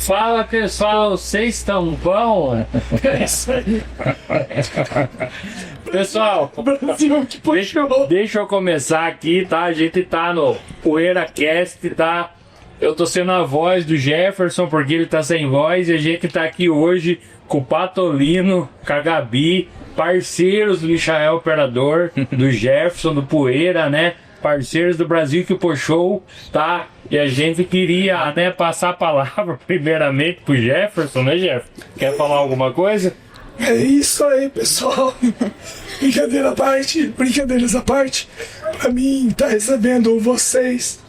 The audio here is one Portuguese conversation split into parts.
Fala pessoal, vocês estão bom? É isso aí. Pessoal, deixa eu começar aqui, tá? A gente tá no PoeiraCast, tá? Eu tô sendo a voz do Jefferson porque ele tá sem voz, e a gente tá aqui hoje com o Patolino, com a Gabi, parceiros do Michael Operador, do Jefferson, do Poeira, né? Parceiros do Brasil que Show, tá? E a gente queria, né, passar a palavra primeiramente pro Jefferson, né, Jefferson? Quer falar alguma coisa? É isso aí, pessoal. Brincadeiras à parte, pra mim, tá recebendo vocês,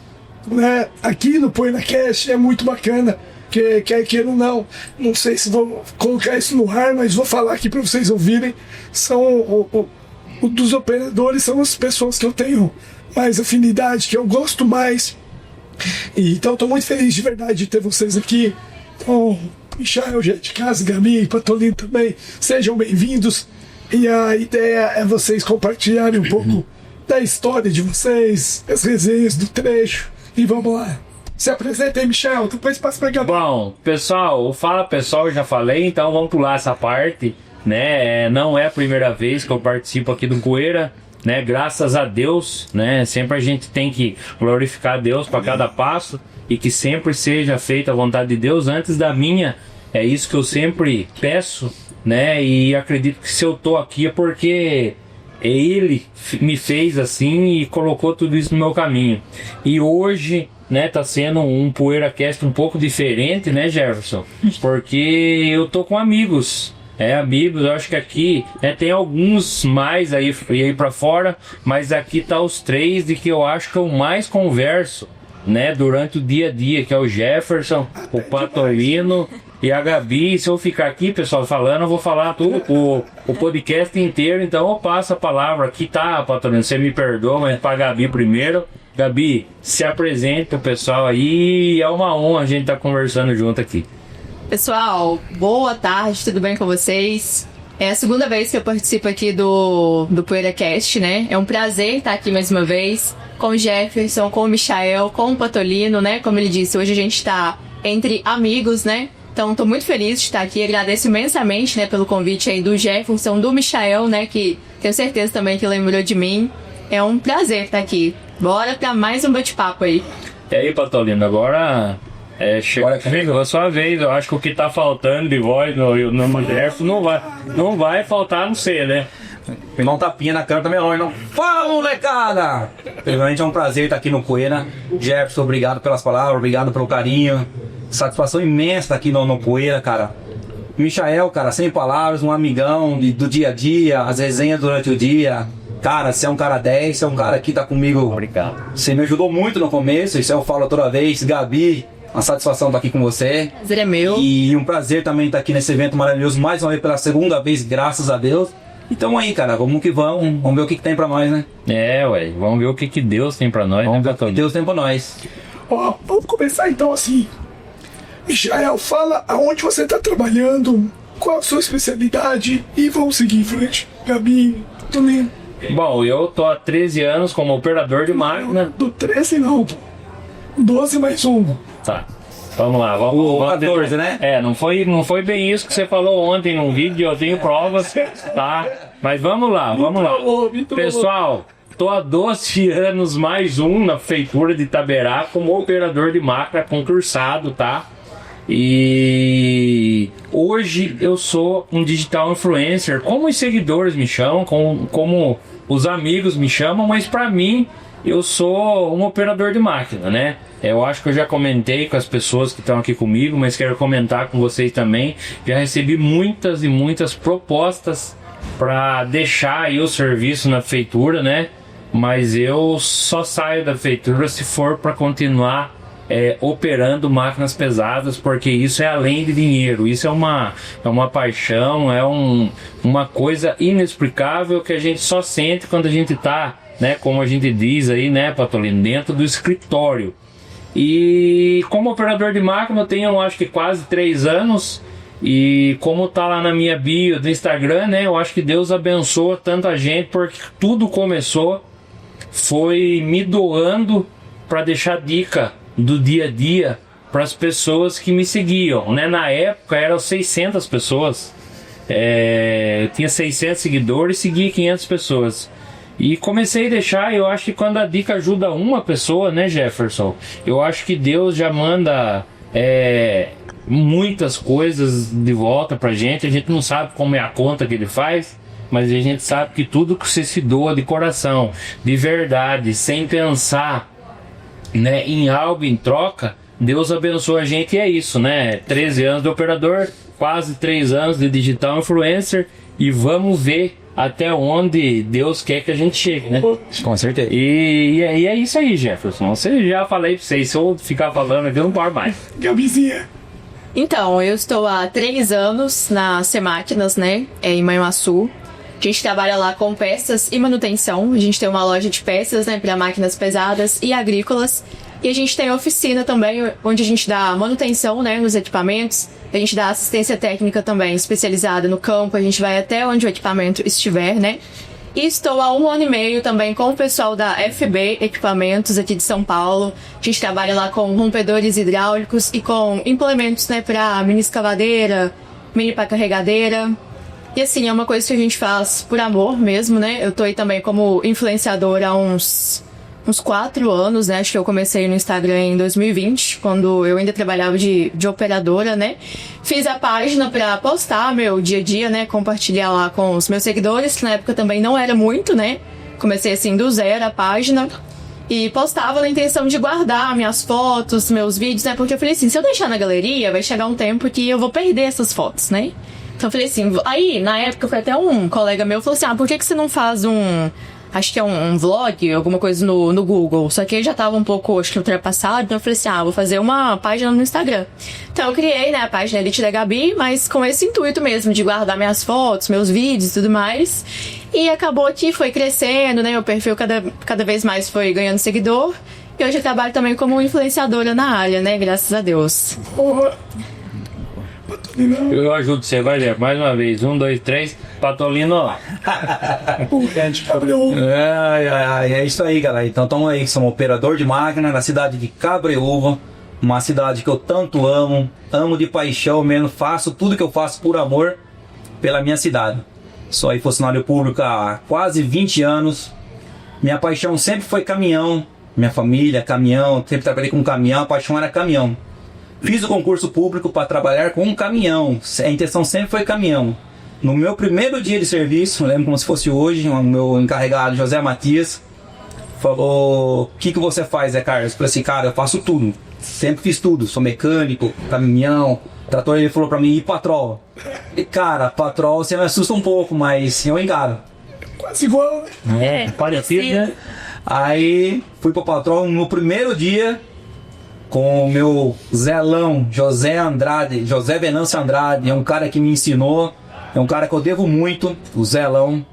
né, aqui no PoeiraCast é muito bacana. Quer queira ou não sei se vou colocar isso no ar, mas vou falar aqui pra vocês ouvirem. São dos operadores, são as pessoas que eu tenho mais afinidade, que eu gosto mais. E, então estou muito feliz de verdade de ter vocês aqui. Então, Michael, já de casa, Gabi e Patolino também, sejam bem-vindos. E a ideia é vocês compartilharem um pouco da história de vocês, as resenhas do trecho. E vamos lá. Se apresenta aí, Michel, depois passa pra Gabi. Bom, pessoal, fala pessoal, eu já falei, então vamos pular essa parte, né? Não é a primeira vez que eu participo aqui do Poeira, né? Graças a Deus, né? Sempre a gente tem que glorificar a Deus para cada passo e que sempre seja feita a vontade de Deus antes da minha. É isso que eu sempre peço, né? E acredito que se eu tô aqui é porque Ele me fez assim e colocou tudo isso no meu caminho. E hoje, né, tá sendo um PoeiraCast um pouco diferente, né, Jefferson? Porque eu tô com amigos. Amigos, eu acho que aqui tem alguns mais aí pra fora, mas aqui tá os três de que eu acho que eu mais converso, né, durante o dia a dia, que é o Jefferson, o Patolino e a Gabi. Se eu ficar aqui, pessoal, falando, eu vou falar tudo, o podcast inteiro, então eu passo a palavra aqui, tá, Patolino? Você me perdoa, mas pra Gabi primeiro. Gabi, se apresente pro pessoal aí, é uma honra a gente tá conversando junto aqui. Pessoal, boa tarde, tudo bem com vocês? É a segunda vez que eu participo aqui do PoeiraCast, né? É um prazer estar aqui mais uma vez com o Jefferson, com o Michael, com o Patolino, né? Como ele disse, hoje a gente está entre amigos, né? Então, estou muito feliz de estar aqui, agradeço imensamente, né, pelo convite aí do Jefferson, do Michael, né, que tenho certeza também que lembrou de mim. É um prazer estar aqui. Bora para mais um bate-papo aí. E aí, Patolino, agora... chegou a sua vez. Eu acho que o que tá faltando de voz no Jefferson não vai faltar no C, né? Pegar um tapinha na câmera também não. Fala, molecada! Primeiramente é um prazer estar aqui no Poeira. Jefferson, obrigado pelas palavras, obrigado pelo carinho. Satisfação imensa estar aqui no Poeira, cara. Michael, cara, sem palavras, um amigão do dia a dia, as resenhas durante o dia. Cara, você é um cara 10, você é um cara que tá comigo. Obrigado. Você me ajudou muito no começo, isso eu falo toda vez. Gabi, uma satisfação estar aqui com você. Prazer é meu. E um prazer também estar aqui nesse evento maravilhoso, mais uma vez pela segunda vez, graças a Deus. Então aí, cara, vamos que vamos ver o que tem pra nós, né? Vamos ver o que Deus tem pra nós, vamos né, ver o que Deus tem pra nós. Vamos começar então assim. Michael, fala aonde você tá trabalhando, qual a sua especialidade e vamos seguir em frente. Gabi, Patolino. Bom, eu tô há 13 anos como operador de máquina. Do 13 não, 12 mais 1. Tá, vamos lá, vamos 14, né? Não foi bem isso que você falou ontem num vídeo, eu tenho provas, tá? Mas vamos lá. Pessoal, tô há 12 anos mais um na prefeitura de Itaberá como operador de máquina concursado, tá? E hoje eu sou um digital influencer, como os seguidores me chamam, como os amigos me chamam, mas pra mim eu sou um operador de máquina, né? Eu acho que eu já comentei com as pessoas que estão aqui comigo, mas quero comentar com vocês também. Já recebi muitas e muitas propostas para deixar aí o serviço na prefeitura, né? Mas eu só saio da prefeitura se for para continuar operando máquinas pesadas, porque isso é além de dinheiro, isso é uma paixão, uma coisa inexplicável que a gente só sente quando a gente tá, né, como a gente diz aí, né, Patolino, dentro do escritório. E como operador de máquina eu tenho, acho que quase 3 anos, e como tá lá na minha bio do Instagram, né, eu acho que Deus abençoa tanta gente, porque tudo começou foi me doando para deixar dica do dia a dia para as pessoas que me seguiam, né? Na época eram 600 pessoas, eu tinha 600 seguidores e seguia 500 pessoas. E comecei a deixar, eu acho que quando a dica ajuda uma pessoa, né, Jefferson? Eu acho que Deus já manda muitas coisas de volta pra gente. A gente não sabe como é a conta que ele faz, mas a gente sabe que tudo que você se doa de coração, de verdade, sem pensar, né, em algo em troca, Deus abençoa a gente e é isso, né? 13 anos de operador, quase 3 anos de digital influencer e vamos ver até onde Deus quer que a gente chegue, né? Com certeza. E é isso aí, Jefferson. Você já falei pra vocês, se eu ficar falando aqui eu não paro mais. Gabizinha. Então, eu estou há 3 anos na C-Máquinas, né? Em Manhuaçu. A gente trabalha lá com peças e manutenção. A gente tem uma loja de peças, né, para máquinas pesadas e agrícolas. E a gente tem oficina também, onde a gente dá manutenção, né, nos equipamentos. A gente dá assistência técnica também, especializada no campo. A gente vai até onde o equipamento estiver, né? E estou há 1 ano e meio também com o pessoal da FB Equipamentos aqui de São Paulo. A gente trabalha lá com rompedores hidráulicos e com implementos, né, para mini escavadeira, mini pá carregadeira. E assim, é uma coisa que a gente faz por amor mesmo, né? Eu tô aí também como influenciadora há uns 4 anos, né? Acho que eu comecei no Instagram em 2020, quando eu ainda trabalhava de operadora, né? Fiz a página pra postar meu dia a dia, né? Compartilhar lá com os meus seguidores, que na época também não era muito, né? Comecei assim do zero a página. E postava na intenção de guardar minhas fotos, meus vídeos, né? Porque eu falei assim, se eu deixar na galeria, vai chegar um tempo que eu vou perder essas fotos, né? Então eu falei assim, aí na época foi até um colega meu falou assim, por que você não faz acho que é um vlog, alguma coisa no Google, só que ele já tava um pouco, acho que ultrapassado, então eu falei assim, vou fazer uma página no Instagram. Então eu criei, né, a página Elite da Gabi, mas com esse intuito mesmo, de guardar minhas fotos, meus vídeos e tudo mais, e acabou que foi crescendo, né, o perfil cada vez mais foi ganhando seguidor, e hoje eu trabalho também como influenciadora na área, né, graças a Deus. Eu ajudo você, vai ver, mais uma vez, 1, 2, 3, Patolino. É isso aí, galera. Então estamos aí, somos operador de máquina na cidade de Cabreúva, uma cidade que eu tanto amo de paixão mesmo, faço tudo que eu faço por amor pela minha cidade. Sou aí funcionário público há quase 20 anos, minha paixão sempre foi caminhão, minha família, caminhão, sempre trabalhei com caminhão, a paixão era caminhão. Fiz o concurso público para trabalhar com um caminhão, a intenção sempre foi caminhão. No meu primeiro dia de serviço, eu lembro como se fosse hoje, o meu encarregado, José Matias, falou, o que você faz, Zé Carlos? Eu falei assim, cara, eu faço tudo, sempre fiz tudo, sou mecânico, caminhão, trator. Ele falou para mim, e patrol? E cara, patrol você me assusta um pouco, mas eu engano. Quase igual, né? Parecido, né? Aí fui pro patrol no primeiro dia, com o meu Zelão, José Venâncio Andrade, é um cara que me ensinou, é um cara que eu devo muito, o Zelão,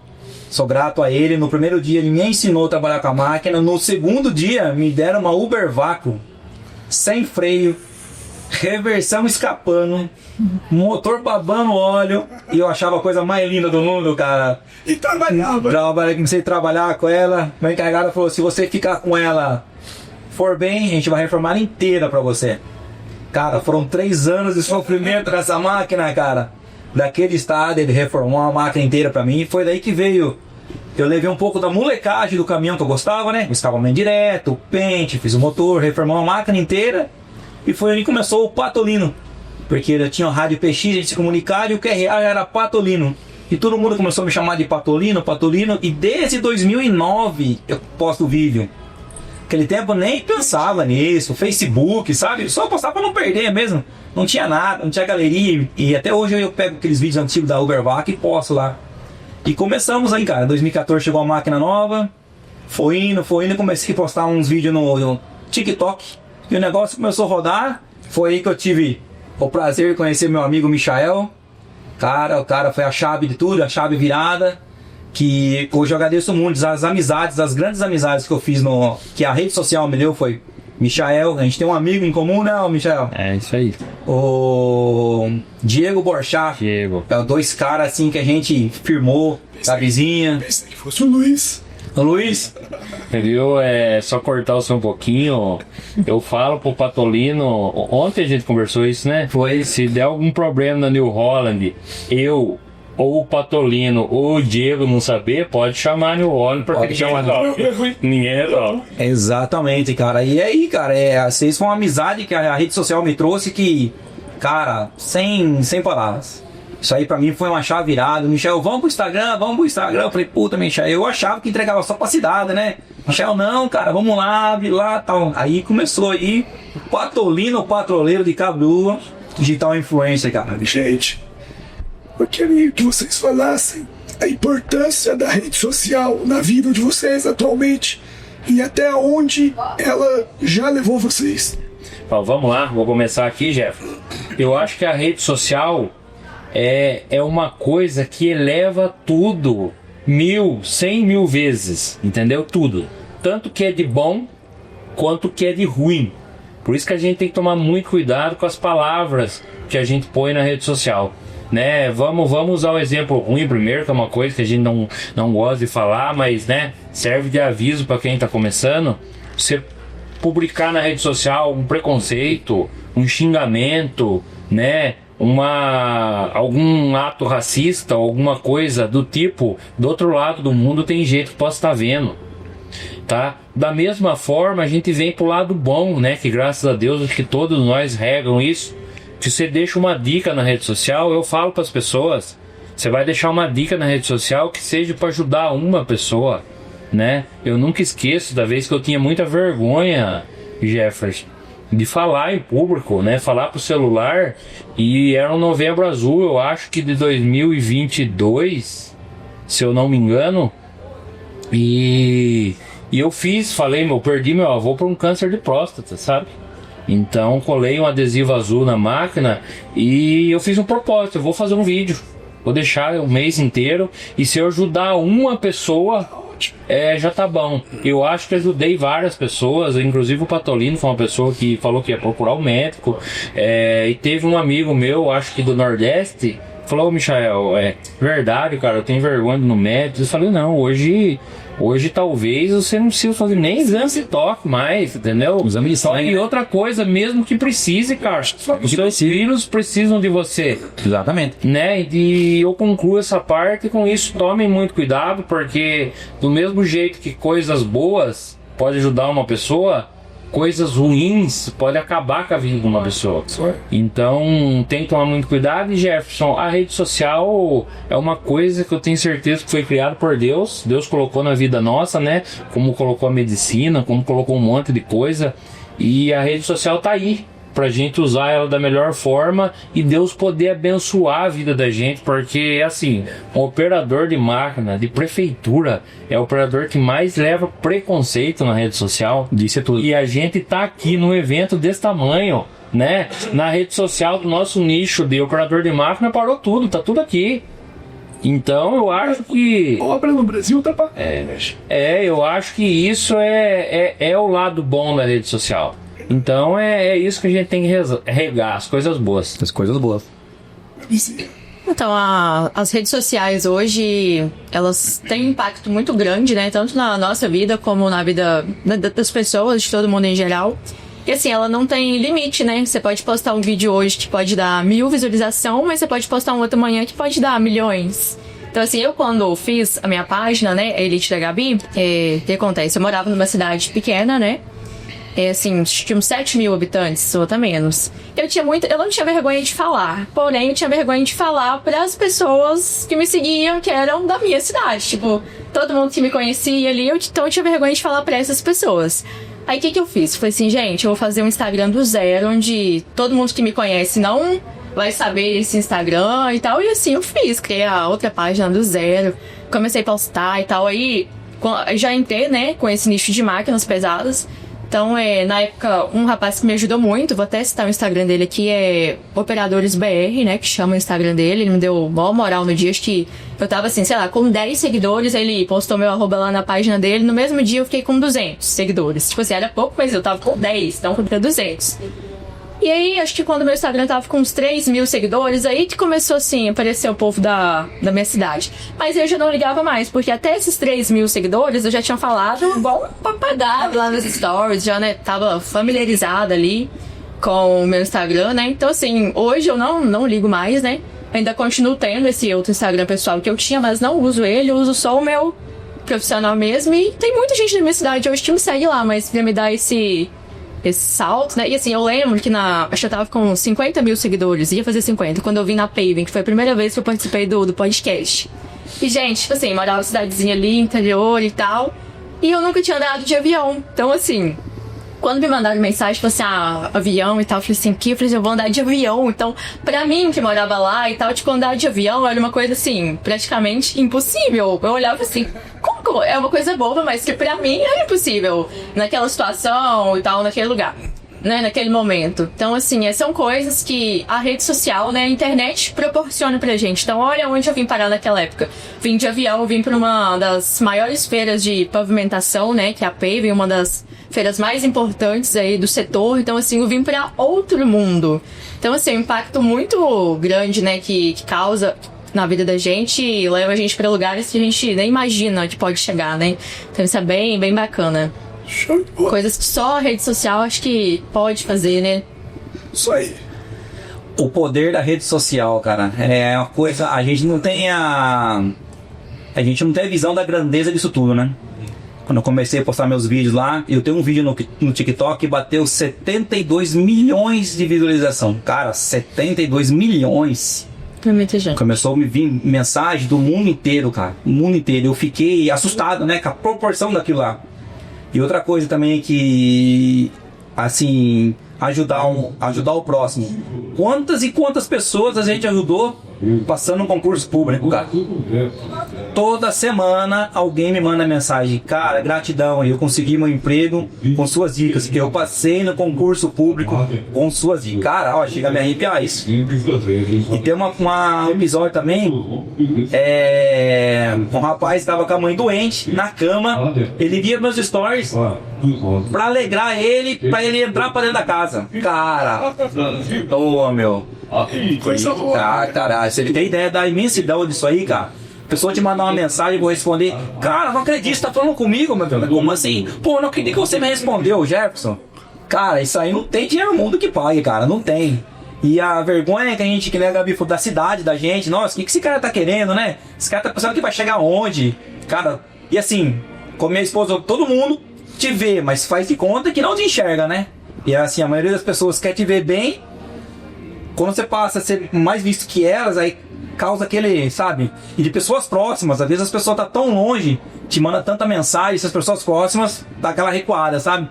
sou grato a ele. No primeiro dia ele me ensinou a trabalhar com a máquina, no segundo dia me deram uma Uber Vácuo, sem freio, reversão escapando, motor babando óleo, e eu achava a coisa mais linda do mundo, cara. E trabalhava. Comecei a trabalhar com ela, meu encarregado falou, se você ficar com ela for bem, a gente vai reformar ela inteira pra você. Cara, foram 3 anos de sofrimento nessa máquina, cara. Daquele estado, ele reformou a máquina inteira pra mim, e foi daí que veio. Eu levei um pouco da molecagem do caminhão que eu gostava, né? O escapamento direto, o pente, fiz o motor, reformou a máquina inteira. E foi aí que começou o Patolino. Porque eu tinha o rádio PX, a gente se comunicava, e o QRA era Patolino. E todo mundo começou a me chamar de Patolino, e desde 2009 eu posto vídeo. Naquele tempo nem pensava nisso, Facebook, sabe? Só postava pra não perder mesmo. Não tinha nada, não tinha galeria. E até hoje eu pego aqueles vídeos antigos da Ubervac e posto lá. E começamos aí, cara. Em 2014 chegou a máquina nova. Foi indo, comecei a postar uns vídeos no TikTok. E o negócio começou a rodar. Foi aí que eu tive o prazer de conhecer meu amigo Michael. O cara foi a chave de tudo, a chave virada. Que hoje eu agradeço muito as amizades, as grandes amizades que eu fiz que a rede social me deu foi Michael. A gente tem um amigo em comum, né, Michael? É isso aí. O Diego Borchá. Diego. É 2 caras assim que a gente firmou, da vizinha. Pensei que fosse o Luiz. Ô, Luiz, Viu? É só cortar o som um pouquinho. Eu falo pro Patolino. Ontem a gente conversou isso, né? Foi. Se der algum problema na New Holland, eu ou o Patolino ou o Diego não saber, pode chamar a New Holland pra Pode chamar. Ninguém resolve. exatamente, cara. E aí, cara, vocês foi uma amizade que a rede social me trouxe que, cara, sem palavras. Isso aí pra mim foi uma chave virada. Michel, vamos pro Instagram. Eu falei, puta, Michel, eu achava que entregava só pra cidade, né? Michel, não, cara, vamos lá, vi lá, tal. Aí começou aí o Patolino, o patroleiro de Cabruva, digital influencer, cara. Gente, eu queria que vocês falassem a importância da rede social na vida de vocês atualmente e até onde ela já levou vocês. Então, vamos lá, vou começar aqui, Jeff. Eu acho que a rede social é uma coisa que eleva tudo 1000, 100 mil vezes, entendeu? Tudo. Tanto que é de bom quanto que é de ruim. Por isso que a gente tem que tomar muito cuidado com as palavras que a gente põe na rede social, né? Vamos usar o exemplo ruim primeiro, que é uma coisa que a gente não gosta de falar, mas, né, serve de aviso para quem está começando. Você publicar na rede social um preconceito, um xingamento, né, algum ato racista, alguma coisa do tipo, do outro lado do mundo tem gente que possa estar vendo, tá? Da mesma forma, a gente vem pro lado bom, né, que graças a Deus, acho que todos nós regam isso. Se você deixa uma dica na rede social, eu falo para as pessoas, você vai deixar uma dica na rede social que seja para ajudar uma pessoa, né? Eu nunca esqueço da vez que eu tinha muita vergonha, Jefferson, de falar em público, né? Falar pro celular, e era um Novembro Azul, eu acho que de 2022, se eu não me engano, e eu falei, perdi meu avô por um câncer de próstata, sabe? Então colei um adesivo azul na máquina e eu fiz um propósito, eu vou fazer um vídeo, vou deixar o mês inteiro, e se eu ajudar uma pessoa, já tá bom. Eu acho que ajudei várias pessoas, inclusive o Patolino foi uma pessoa que falou que ia procurar um médico, e teve um amigo meu, acho que do Nordeste, falou: Michael, verdade, cara, eu tenho vergonha no médico. Eu falei: não, hoje talvez você não precisa fazer nem exame de toque mais, entendeu? Exame de sangue. E outra coisa, mesmo que precise, cara, os seus filhos precisam de você. Exatamente. Né? E eu concluo essa parte com isso. Tomem muito cuidado, porque do mesmo jeito que coisas boas podem ajudar uma pessoa, coisas ruins podem acabar com a vida de uma pessoa. Então tem que tomar muito cuidado. E Jefferson, a rede social é uma coisa que eu tenho certeza que foi criada por Deus. Deus colocou na vida nossa, né? Como colocou a medicina, como colocou um monte de coisa. E a rede social tá aí pra gente usar ela da melhor forma e Deus poder abençoar a vida da gente, porque assim, um operador de máquina, de prefeitura, é o operador que mais leva preconceito na rede social. Disse tudo. E a gente tá aqui num evento desse tamanho, né? Na rede social do nosso nicho de operador de máquina parou tudo, tá tudo aqui. Então eu acho que... Obra no Brasil tá pra... eu acho que isso é o lado bom da rede social. Então é isso que a gente tem que regar, as coisas boas. As coisas boas. Então, as redes sociais hoje, elas têm um impacto muito grande, né? Tanto na nossa vida, como na vida das pessoas, de todo mundo em geral. E assim, ela não tem limite, né? Você pode postar um vídeo hoje que pode dar 1000 visualizações, mas você pode postar um outro amanhã que pode dar milhões. Então assim, eu quando fiz a minha página, né, a Elite da Gabi, o que acontece? Eu morava numa cidade pequena, né? Assim, tinha uns 7 mil habitantes, ou até menos. Eu não tinha vergonha de falar, porém eu tinha vergonha de falar para as pessoas que me seguiam, que eram da minha cidade. Tipo, todo mundo que me conhecia ali, então eu tinha vergonha de falar para essas pessoas. Aí o que eu fiz? Falei assim, gente, eu vou fazer um Instagram do zero, onde todo mundo que me conhece não vai saber esse Instagram e tal. E assim eu fiz, criei a outra página do zero, comecei a postar e tal. Aí já entrei, né, com esse nicho de máquinas pesadas. Então, na época, um rapaz que me ajudou muito, vou até citar o Instagram dele aqui, é Operadores BR, né, que chama o Instagram dele. Ele me deu maior moral no dia, acho que eu tava assim, sei lá, com 10 seguidores, ele postou meu arroba lá na página dele. No mesmo dia eu fiquei com 200 seguidores. Tipo assim, era pouco, mas eu tava com 10, então eu 200. E aí, acho que quando meu Instagram tava com uns 3 mil seguidores, aí que começou, assim, a aparecer o povo da minha cidade. Mas eu já não ligava mais, porque até esses 3 mil seguidores eu já tinha falado igual papagaio lá nos stories, já, né, tava familiarizada ali com o meu Instagram, né? Então, assim, hoje eu não ligo mais, né? Ainda continuo tendo esse outro Instagram pessoal que eu tinha, mas não uso ele, eu uso só o meu profissional mesmo. E tem muita gente na minha cidade hoje que me segue lá, mas pra me dar esse salto, né? E assim, eu lembro que acho que eu tava com 50 mil seguidores, ia fazer 50, quando eu vim na Paving, que foi a primeira vez que eu participei do podcast. E, gente, tipo assim, morava em cidadezinha ali, interior e tal, e eu nunca tinha andado de avião. Então, assim, quando me mandaram mensagem, tipo assim, avião e tal, eu falei assim, eu falei, eu vou andar de avião. Então, pra mim, que morava lá e tal, tipo, andar de avião era uma coisa, assim, praticamente impossível. Eu olhava assim, como é uma coisa boba, mas que pra mim era impossível naquela situação e tal, naquele lugar, né, naquele momento. Então, assim, são coisas que a rede social, né, a internet proporciona pra gente. Então, olha onde eu vim parar naquela época. Vim de avião, vim pra uma das maiores feiras de pavimentação, né, que é a Paving, uma das feiras mais importantes aí do setor. Então, assim, eu vim pra outro mundo. Então, assim, um impacto muito grande, né, que causa na vida da gente e leva a gente pra lugares que a gente nem imagina que pode chegar, né? Então isso é bem, bem bacana. Show de bola. Coisas que só a rede social acho que pode fazer, né? Isso aí. O poder da rede social, cara, é uma coisa, a gente não tem a gente não tem a visão da grandeza disso tudo, né? Quando eu comecei a postar meus vídeos lá, eu tenho um vídeo no TikTok que bateu 72 milhões de visualização. Cara, 72 milhões. Começou a me vir mensagem do mundo inteiro, cara. O mundo inteiro. Eu fiquei assustado, né? Com a proporção daquilo lá. E outra coisa também que, assim, ajudar o próximo. Quantas e quantas pessoas a gente ajudou passando um concurso público, cara? Toda semana alguém me manda mensagem, cara, gratidão, eu consegui meu emprego com suas dicas, eu passei no concurso público com suas dicas. Cara, ó, chega a me arrepiar isso. E tem um episódio também, um rapaz estava com a mãe doente na cama, ele via meus stories pra alegrar ele, pra ele entrar pra dentro da casa. Cara, meu. Coisa boa. Ah, caralho, você tem ideia da imensidão disso aí, cara? A pessoa te mandar uma mensagem, eu vou responder. Cara, não acredito, você tá falando comigo, meu Deus. Como assim? Pô, não acredito que você me respondeu, Jefferson. Cara, isso aí não tem dinheiro no mundo que pague, cara, não tem. E a vergonha que a gente, que nem a Gabi falou, da cidade, da gente, nossa, o que esse cara tá querendo, né? Esse cara tá pensando que vai chegar onde? Cara, e assim, com minha esposa, todo mundo te vê, mas faz de conta que não te enxerga, né? E assim, a maioria das pessoas quer te ver bem. Quando você passa a ser mais visto que elas, aí causa aquele, sabe? E de pessoas próximas, às vezes as pessoas tá tão longe, te manda tanta mensagem, essas pessoas próximas dá aquela recuada, sabe?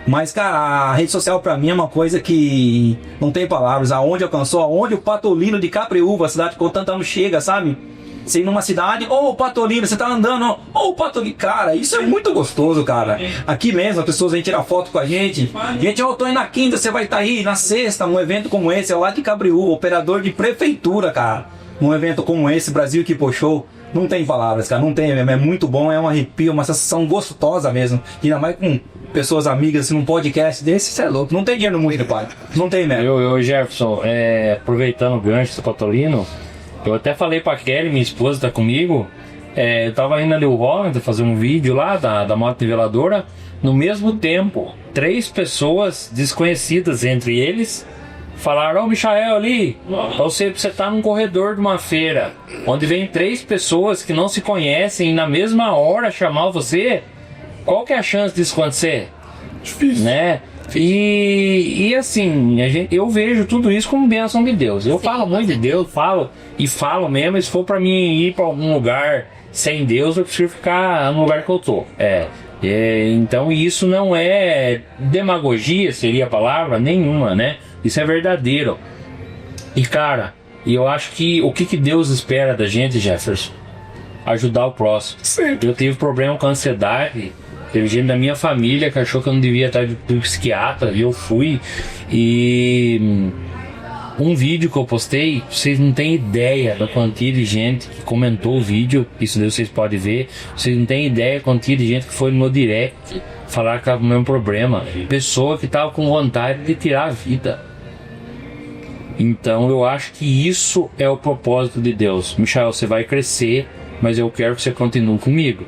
Mas, cara, a rede social pra mim é uma coisa que não tem palavras. Aonde alcançou, aonde o Patolino de Capreúva, a cidade que o Tantano chega, sabe? Você ir numa cidade, ô Patolino, você tá andando, ô Patolino, cara, isso é muito gostoso, cara. Aqui mesmo, as pessoas vêm tirar foto com a gente. Gente, eu tô indo na quinta, você vai estar aí na sexta, num evento como esse, é lá de Cabriúva, operador de prefeitura, cara. Num evento como esse, Brasil que Show, não tem palavras, cara, não tem mesmo, é muito bom, é um arrepio, uma sensação gostosa mesmo. E ainda mais com pessoas amigas, assim, num podcast desse, você é louco, não tem dinheiro no mundo, pai, não tem mesmo. Eu Jefferson, aproveitando o gancho do Patolino, eu até falei pra Kelly, minha esposa tá comigo, eu tava indo ali o Holland fazer um vídeo lá da moto niveladora. No mesmo tempo, 3 pessoas desconhecidas entre eles falaram: ô Michael ali, você tá num corredor de uma feira onde vem 3 pessoas que não se conhecem e na mesma hora chamar você. Qual que é a chance disso acontecer? Difícil, né? E assim, eu vejo tudo isso como bênção de Deus. Eu falo muito de Deus, falo mesmo. E se for pra mim ir pra algum lugar sem Deus, eu prefiro ficar no lugar que eu tô. Então isso não é demagogia, seria a palavra nenhuma, né? Isso é verdadeiro. E cara, eu acho que o que Deus espera da gente, Jefferson? Ajudar o próximo. Sempre. Eu tive problema com ansiedade. Teve gente da minha família que achou que eu não devia estar de psiquiatra, e eu fui. E um vídeo que eu postei, vocês não têm ideia da quantia de gente que comentou o vídeo. Isso daí vocês podem ver. Vocês não têm ideia da quantia de gente que foi no meu direct falar que estava com o mesmo problema. Pessoa que estava com vontade de tirar a vida. Então eu acho que isso é o propósito de Deus. Michael, você vai crescer, mas eu quero que você continue comigo.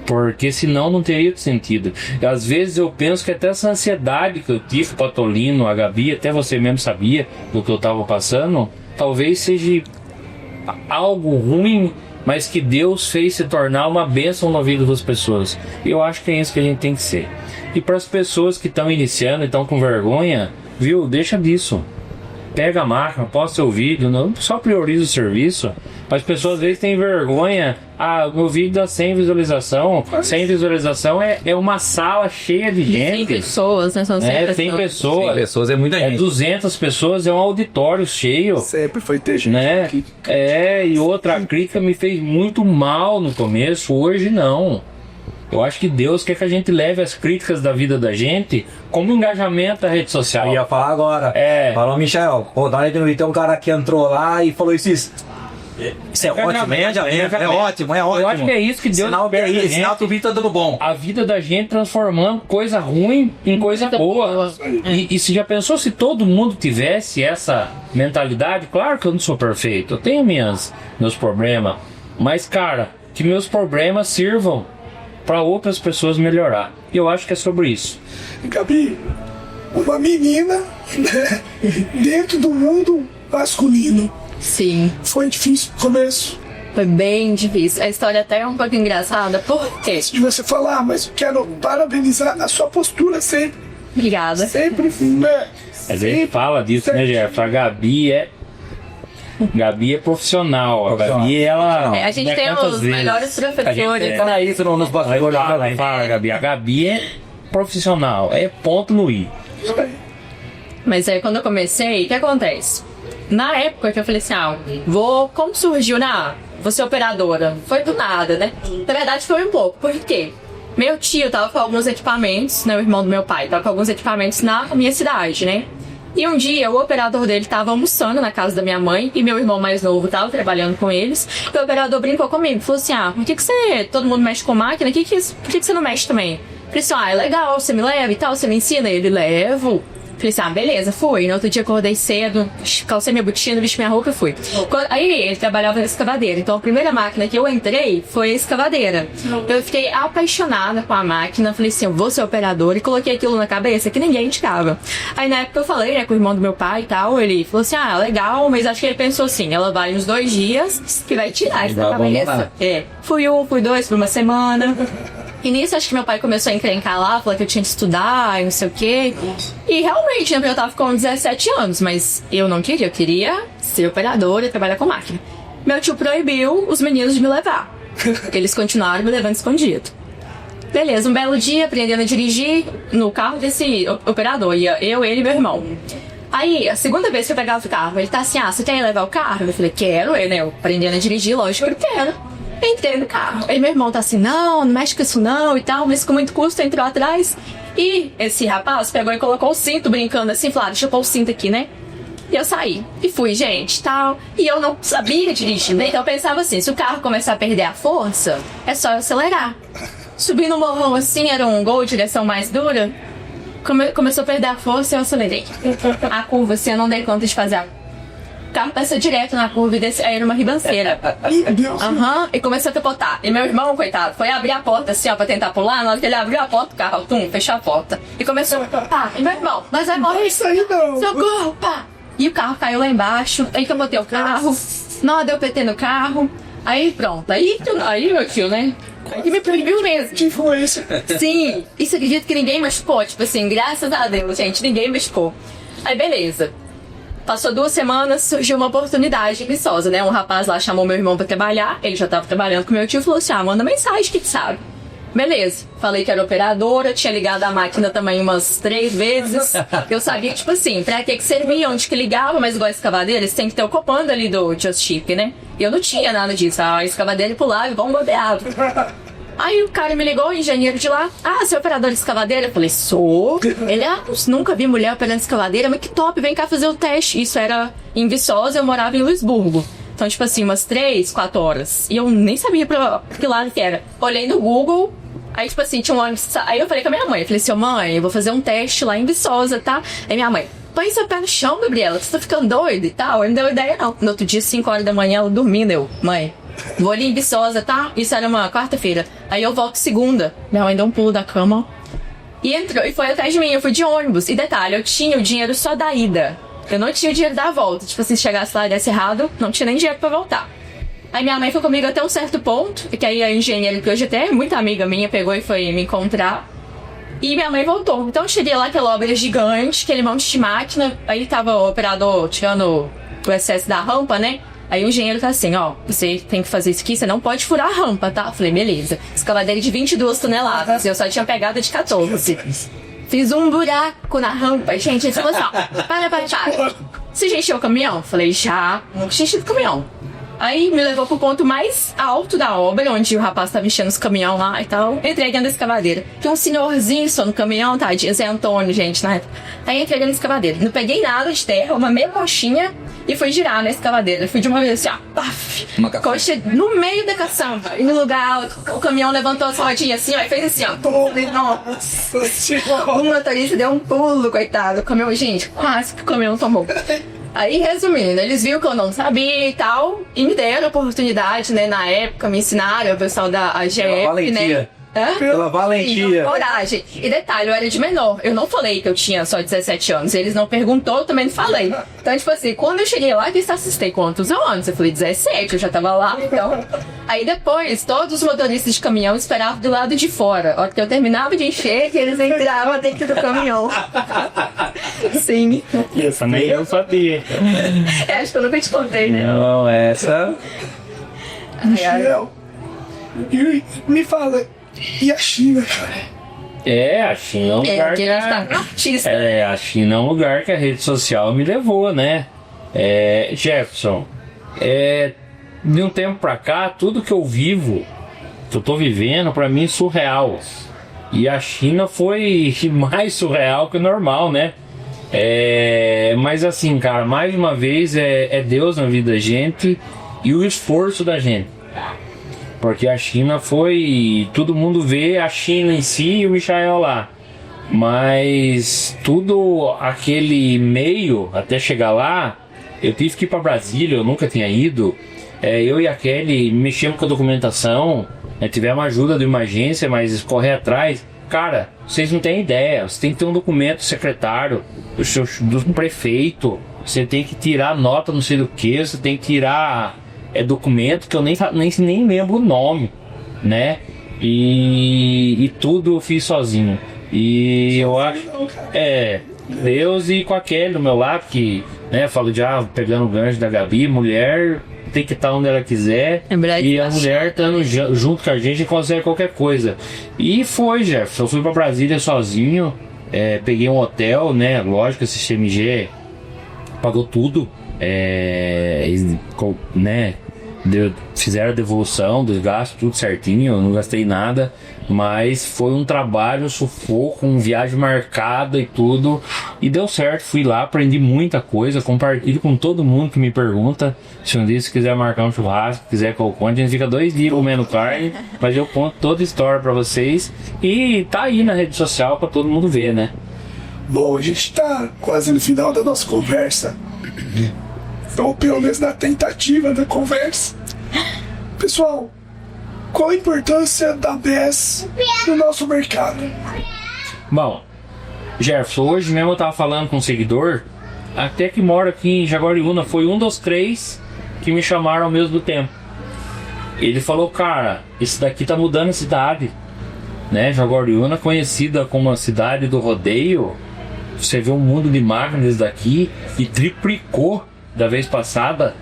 Porque senão não teria sentido. E às vezes eu penso que até essa ansiedade que eu tive, o Patolino, a Gabi, até você mesmo sabia do que eu estava passando, talvez seja algo ruim, mas que Deus fez se tornar uma bênção na vida das pessoas. E eu acho que é isso que a gente tem que ser. E para as pessoas que estão iniciando e estão com vergonha, viu? Deixa disso. Pega a máquina, posta seu vídeo, não só prioriza o serviço. As pessoas às vezes têm vergonha. Ah, meu vídeo dá 100 visualização. 100 visualização é uma sala cheia de gente. 100 pessoas, né? São 100 pessoas. 100 pessoas. 100 pessoas é muita gente. 200 pessoas, é um auditório cheio. Sempre foi ter gente. Né? E outra crítica me fez muito mal no começo, hoje não. Eu acho que Deus quer que a gente leve as críticas da vida da gente como engajamento da rede social. Eu ia falar agora. Falou, Michel, pô, dá aí tem um cara que entrou lá e falou isso. Isso é ótimo, é ótimo. Eu acho que é isso que Deus quer. Sinal que o vídeo tá dando bom. A vida da gente transformando coisa ruim em coisa boa. E se já pensou se todo mundo tivesse essa mentalidade? Claro que eu não sou perfeito, eu tenho meus problemas. Mas, cara, que meus problemas sirvam para outras pessoas melhorar. E eu acho que é sobre isso. Gabi, uma menina, né, dentro do mundo masculino. Sim. Foi difícil no começo. Foi bem difícil. A história até é um pouco engraçada. Por quê? Antes de você falar, mas eu quero parabenizar a sua postura sempre. Obrigada. Sempre, né? A gente fala disso, né, Jeff? A Gabi é profissional. A Gabi, ela... a gente tem os melhores professores. Fala isso nos bastidores. Fala, Gabi. A Gabi é profissional. É ponto no i. Mas aí quando eu comecei, o que acontece? Na época que eu falei assim, como surgiu, vou ser operadora. Foi do nada, né? Na verdade foi um pouco. Por quê? Meu tio tava com alguns equipamentos, né? O irmão do meu pai tava com alguns equipamentos na minha cidade, né? E um dia o operador dele tava almoçando na casa da minha mãe e meu irmão mais novo tava trabalhando com eles. E o operador brincou comigo, falou assim, por que você, todo mundo mexe com máquina, por que você não mexe também? Falei assim, é legal, você me leva e tal, você me ensina? Ele, levo. Falei assim, beleza, fui. No outro dia acordei cedo, calcei minha botina, vesti minha roupa e fui. Aí ele trabalhava na escavadeira, então a primeira máquina que eu entrei foi a escavadeira. Eu fiquei apaixonada com a máquina, falei assim, eu vou ser operadora, e coloquei aquilo na cabeça que ninguém indicava. Aí na época eu falei, né, com o irmão do meu pai e tal, ele falou assim, legal, mas acho que ele pensou assim, ela vai uns 2 dias que vai tirar isso da cabeça. Fui 1, fui 2, fui uma semana. E nisso, acho que meu pai começou a encrencar lá, falou que eu tinha que estudar e não sei o quê. E realmente, eu tava com 17 anos, mas eu não queria, eu queria ser operadora e trabalhar com máquina. Meu tio proibiu os meninos de me levar, porque eles continuaram me levando escondido. Beleza, um belo dia, aprendendo a dirigir no carro desse operador, ia eu, ele e meu irmão. Aí, a segunda vez que eu pegava o carro, ele tá assim, você quer levar o carro? Eu falei, quero, eu aprendendo a dirigir, lógico que eu quero. Entrei no carro. Aí meu irmão tá assim, não mexe com isso não e tal, mas com muito custo entrou atrás. E esse rapaz pegou e colocou o cinto, brincando assim, falou, deixa eu pôr o cinto aqui, né? E eu saí. E fui, gente, tal. E eu não sabia dirigir, né? Então eu pensava assim, se o carro começar a perder a força, é só eu acelerar. Subi no morrão assim, era um Gol, direção mais dura. Começou a perder a força, eu acelerei. A curva assim, eu não dei conta de fazer o carro passou direto na curva e desceu, aí era uma ribanceira. E começou a capotar. E meu irmão, coitado, foi abrir a porta assim, pra tentar pular. Na hora que ele abriu a porta, o carro, fechou a porta. E começou, e meu irmão, nós vai morrer. Isso aí não. Socorro, pá. E o carro caiu lá embaixo. Aí que eu botei o carro. Não, deu PT no carro. Aí pronto. Aí meu tio, né? Aí que me proibiu mesmo. Que influência. Sim. Isso acredito que ninguém machucou. Tipo assim, graças a Deus, gente, ninguém machucou. Aí beleza. Passou 2 semanas, surgiu uma oportunidade em Viçosa, né? Um rapaz lá chamou meu irmão pra trabalhar, ele já tava trabalhando com meu tio e falou assim, manda mensagem, que sabe? Beleza, falei que era operadora, tinha ligado a máquina também umas 3 vezes. Eu sabia, tipo assim, pra que servia, onde que ligava, mas igual a escavadeira, eles têm que ter o comando ali do Just Chip, né? E eu não tinha nada disso, a escavadeira pulava e bombardeava. Aí o cara me ligou, o engenheiro de lá, você é operador de escavadeira? Eu falei, sou. Ele, nunca vi mulher operando escavadeira, mas que top, vem cá fazer o teste. Isso era em Viçosa, eu morava em Luisburgo. Então, tipo assim, umas 3, 4 horas. E eu nem sabia pra que lado que era. Olhei no Google, aí tipo assim, tinha um ônibus. Aí eu falei com a minha mãe, eu falei assim, mãe, eu vou fazer um teste lá em Viçosa, tá? Aí minha mãe, põe seu pé no chão, Gabriela, você tá ficando doida e tal. Ele não deu ideia, não. No outro dia, 5 horas da manhã, ela dormindo, eu, mãe, vou ali em Viçosa, tá? Isso era uma quarta-feira. Aí eu volto segunda. Minha mãe deu um pulo da cama e entrou e foi atrás de mim. Eu fui de ônibus. E detalhe, eu tinha o dinheiro só da ida. Eu não tinha o dinheiro da volta. Tipo, se chegasse lá e desse errado, não tinha nem dinheiro pra voltar. Aí minha mãe foi comigo até um certo ponto, que aí a engenheira, que hoje até é muita amiga minha, pegou e foi me encontrar. E minha mãe voltou. Então eu cheguei lá, aquela obra gigante, aquele monte de máquina. Aí tava o operador tirando o excesso da rampa, né? Aí o engenheiro tá assim, ó, você tem que fazer isso aqui, você não pode furar a rampa, tá? Eu falei, beleza. Escavadeira de 22 toneladas, eu só tinha pegada de 14. Fiz um buraco na rampa. Gente, ele falou assim, ó, para. Você já encheu o caminhão? Falei, já, nunca tinha enchido o caminhão. Aí me levou pro ponto mais alto da obra, onde o rapaz tava enchendo os caminhões lá e tal. Entrei dentro da escavadeira. Tinha um senhorzinho só no caminhão, tadinho, Zé Antônio, gente, na época. Aí entrei dentro da escavadeira. Não peguei nada de terra, uma meia coxinha e fui girar na escavadeira. Fui de uma vez assim, ó, paf, coxa no meio da caçamba. E no lugar, o caminhão levantou as rodinhas assim, ó, e fez assim, ó. Nossa, o motorista deu um pulo, coitado. O caminhão, gente, quase que o caminhão tomou. Aí, resumindo, eles viram que eu não sabia e tal, e me deram a oportunidade, né, na época, me ensinaram, o pessoal da AGF, né? Pela valentia. Coragem. E detalhe, eu era de menor. Eu não falei que eu tinha só 17 anos. Eles não perguntou, eu também não falei. Então, tipo assim, quando eu cheguei lá, que assistei quantos anos? Eu falei 17, eu já tava lá, então. Aí depois, todos os motoristas de caminhão esperavam do lado de fora. A hora que eu terminava de encher, que eles entravam dentro do caminhão. Sim. Essa nem eu sabia. Acho que eu nunca te contei, né? Não, essa... Michel, e me fala, e a China, cara? A China é um lugar que a gente tá artista. a China é um lugar que a rede social me levou, né? Jefferson, de um tempo pra cá, tudo que eu vivo, que eu tô vivendo, pra mim é surreal. E a China foi mais surreal que o normal, né? Mas assim, cara, mais uma vez é Deus na vida da gente e o esforço da gente. Porque a China foi... Todo mundo vê a China em si e o Michael lá. Mas tudo aquele meio, até chegar lá, eu tive que ir para Brasília, eu nunca tinha ido. Eu e a Kelly mexemos com a documentação, tivemos ajuda de uma agência, mas correr atrás... Cara, vocês não têm ideia. Você tem que ter um documento secretário do prefeito. Você tem que tirar nota não sei do que. Você tem que tirar documento que eu nem lembro o nome, né? E tudo eu fiz sozinho. E eu acho... Deus e com a Kelly do meu lado, que, né, falo já pegando o gancho da Gabi, mulher... tem que estar onde ela quiser, e a mulher estando junto com a gente consegue qualquer coisa. E foi, Jefferson, eu fui pra Brasília sozinho, peguei um hotel, né, lógico, esse CMG pagou tudo, né, fizeram a devolução dos gastos, tudo certinho, eu não gastei nada, mas foi um trabalho, sufoco, uma viagem marcada e tudo, e deu certo. Fui lá, aprendi muita coisa, compartilho com todo mundo que me pergunta. Se um dia se quiser marcar um churrasco, quiser que eu conte, a gente fica 2 dias comendo carne, mas eu conto toda a história pra vocês, e tá aí na rede social pra todo mundo ver, né? Bom, a gente tá quase no final da nossa conversa, ou pelo menos na tentativa da conversa. Pessoal, qual a importância da BES no nosso mercado? Bom, Jefferson, hoje mesmo eu tava falando com um seguidor, até que mora aqui em Jaguariúna, foi um dos 3 que me chamaram ao mesmo tempo. Ele falou, cara, isso daqui tá mudando a cidade, né? Jaguariúna, conhecida como a cidade do rodeio, você vê um mundo de máquinas daqui e triplicou da vez passada.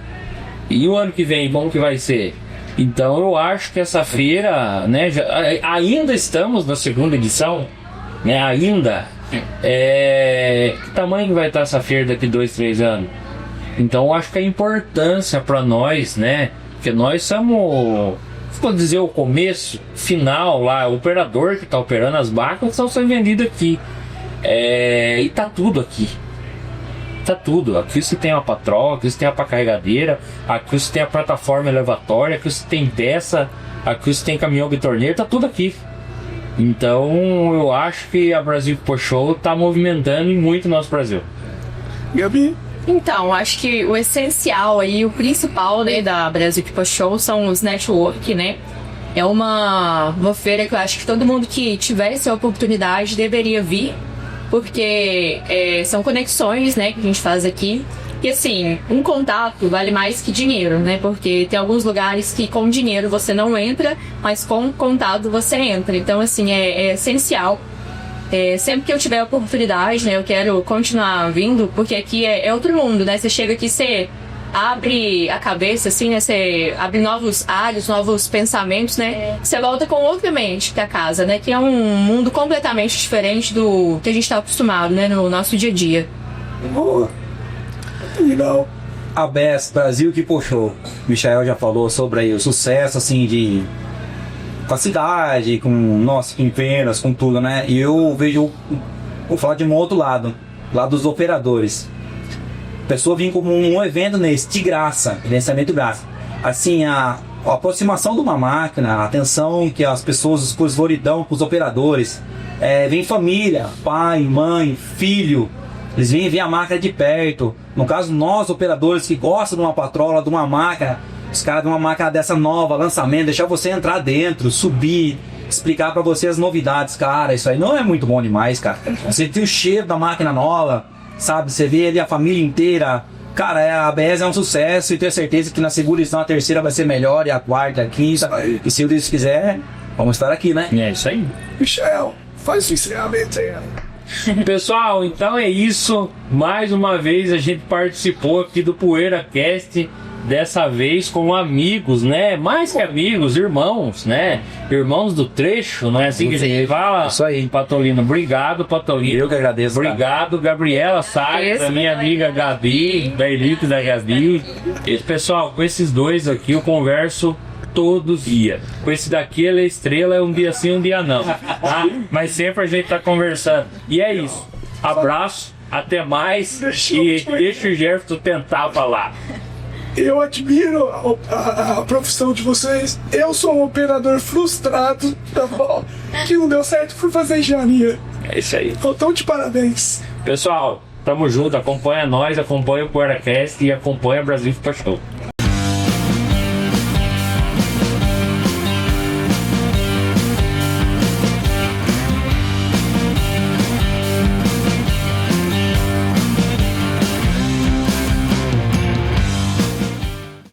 E o ano que vem, como que vai ser? Então eu acho que essa feira, né, ainda estamos na segunda edição, né, ainda. Que tamanho que vai estar essa feira daqui 2, 3 anos? Então eu acho que a importância para nós, né, porque nós somos, vou dizer, o começo, final lá, o operador que está operando as máquinas estão sendo vendidas aqui. E tá tudo aqui. Tá tudo. Aqui você tem a patroa, aqui você tem a carregadeira, aqui você tem a plataforma elevatória, aqui você tem peça, aqui você tem caminhão de torneiro, tá tudo aqui. Então eu acho que a Brasil Expo Show tá movimentando muito o nosso Brasil. Gabi? Então, acho que o essencial aí, o principal, né, da Brasil People Show são os network, né? É uma feira que eu acho que todo mundo que tivesse a oportunidade deveria vir, porque são conexões, né, que a gente faz aqui. E assim, um contato vale mais que dinheiro, né? Porque tem alguns lugares que com dinheiro você não entra, mas com contato você entra. Então, assim, é essencial. Sempre que eu tiver a oportunidade, né, eu quero continuar vindo, porque aqui é outro mundo, né? Você chega aqui, você abre a cabeça, assim, né? Você abre novos ares, novos pensamentos, né? Você volta com outra mente pra casa, né? Que é um mundo completamente diferente do que a gente tá acostumado, né? No nosso dia a dia. Boa. Legal. A BES Brasil que puxou. Michael já falou sobre aí o sucesso, assim, com a cidade, com com vendas, com tudo, né? E eu vejo, vou falar de um outro lado dos operadores. A pessoa vem como um evento nesse, de graça, financiamento grátis. Assim, a aproximação de uma máquina, a atenção que as pessoas dão para os operadores. Vem família, pai, mãe, filho, eles vêm ver a máquina de perto. No caso, nós operadores que gostam de uma patrola, de uma máquina, os caras de uma máquina dessa nova, lançamento, deixar você entrar dentro, subir, explicar para você as novidades, cara, isso aí não é muito bom demais, cara. Você tem o cheiro da máquina nova, sabe? Você vê ali a família inteira. Cara, a ABS é um sucesso e tenho certeza que na segunda edição a terceira vai ser melhor e a quarta, a quinta. E se o Deus quiser, vamos estar aqui, né? É isso aí. Michel, faz o encerramento aí. Pessoal, então é isso. Mais uma vez a gente participou aqui do PoeiraCast. Dessa vez com amigos, né? Mais que amigos, irmãos, né? Irmãos do trecho, não é assim que a gente fala? Isso aí. Patolino, obrigado, Patolino. Eu que agradeço. Obrigado, Gabriela Salles, a minha amiga Gabi, da Elite da Gabi. E, pessoal, com esses dois aqui eu converso todo dia. Com esse daqui, ele é estrela, é um dia sim, um dia não. Tá? Mas sempre a gente tá conversando. E é isso. Abraço, até mais. E deixa o Jefferson tentar falar. Eu admiro a profissão de vocês. Eu sou um operador frustrado, tá bom? Que não deu certo por fazer engenharia. É isso aí. Então, de parabéns. Pessoal, tamo junto. Acompanha nós, acompanha o PoeiraCast e acompanha o Brasil Super Show.